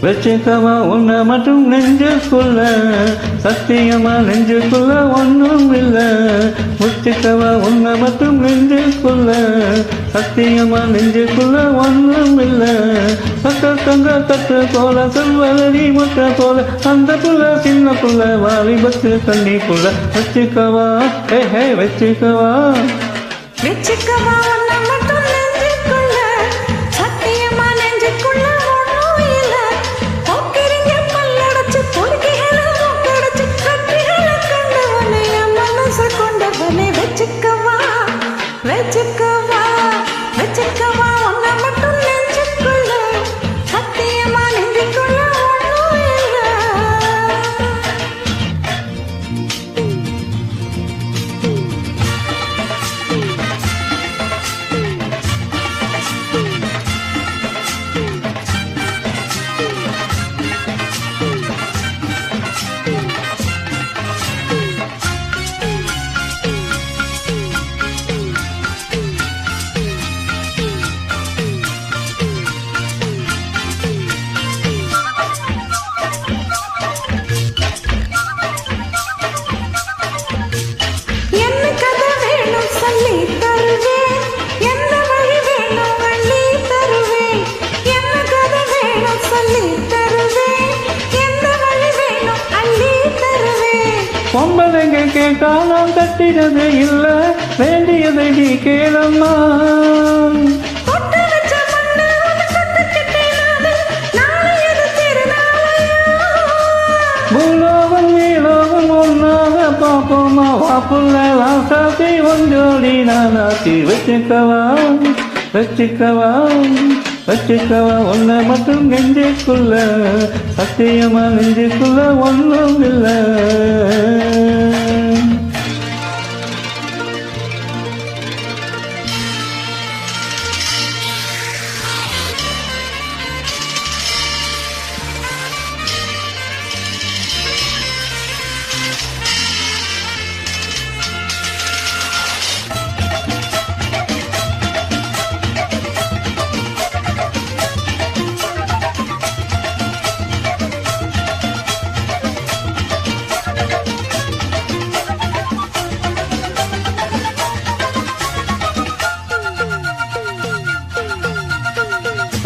வச்சுக்கவா உன்னை மட்டும் நெஞ்சுக்குள்ள, சத்தியமா நெஞ்சுக்குள்ள ஒன்றும் இல்லை. வச்சுக்கவா உன்னை மட்டும் நெஞ்சுக்குள்ள, சத்தியமா நெஞ்சுக்குள்ள ஒன்றும் இல்லை. தங்க தட்டு போல செல்வழி முட்டை போல அந்த புள்ள சின்ன புள்ள வாலிபத்து தண்ணி புள்ள. வச்சுக்கவா ஹே வச்சுக்கவா வச்சுக்கவா உன்னை மட்டும் நெஞ்சுக்குள்ள, சத்தியமா நெஞ்சுக்குள்ள ஒன்றும் இல்லை. போக்கிரிங்க பல்லடைச்சு பொறுக்கிகளை மூக்கடைச்சு கட்டிகளை கண்டவனே என் மனசை கொண்டவனே. வச்சுக்கவா வச்சுக்கவா வச்சுக்கவா உன்னை மட்டும் நெஞ்சுக்குள்ள, சத்தியமா நெஞ்சுக்குள்ள ஒன்றும் இல்லை. பொம்பளைங்க கேட்டாலும் தட்டினது இல்ல, வேண்டியதை நீ கேளம்மா. பூலோகம் நீலோகம் ஒன்னாக பாப்போமா, வாப்புள்ள வாசாத்தி ஒன்றோடி நானாத்தி. வச்சுக்கவா வச்சுக்கவா வச்சுக்கவா உன்னை மட்டும் நெஞ்சுக்குள்ள, சத்தியமா நெஞ்சுக்குள்ள ஒன்றும் இல்லை.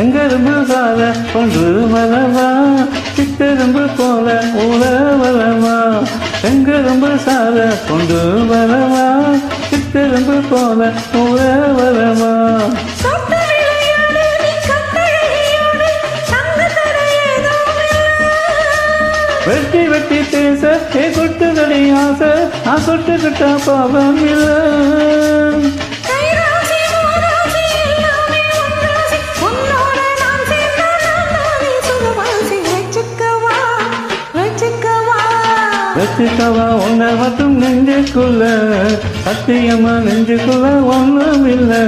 எங்கெரும்பு சால கொண்டு வரவா, சித்தெரும்பு போல ஊற வரவா. எங்கெரும்பு சால கொண்டு வரவா, சித்தெரும்பு போல ஊற வரவா. வெட்டி வெட்டி பேச கொட்டுதடி ஆசை, நான் கொட்டுக்கிட்டா பாவம் இல்லை. வச்சுக்கவா உன்னை மட்டும் நெஞ்சுக்குள்ள, சத்தியமா நெஞ்சுக்குள்ள ஒன்றும் இல்லை.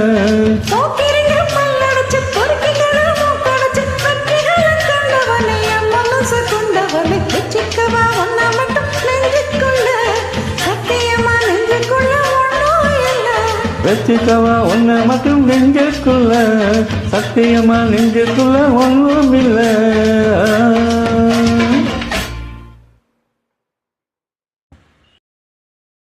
வச்சுக்கவா உன்னை மட்டும் நெஞ்சுக்குள்ள, சத்தியமா நெஞ்சுக்குள்ள ஒன்றும் இல்லை. வச்சுக்கவா உன்னை மட்டும் நெஞ்சுக்குள்ள, சத்தியமா நெஞ்சுக்குள்ள ஒன்றும் இல்லை.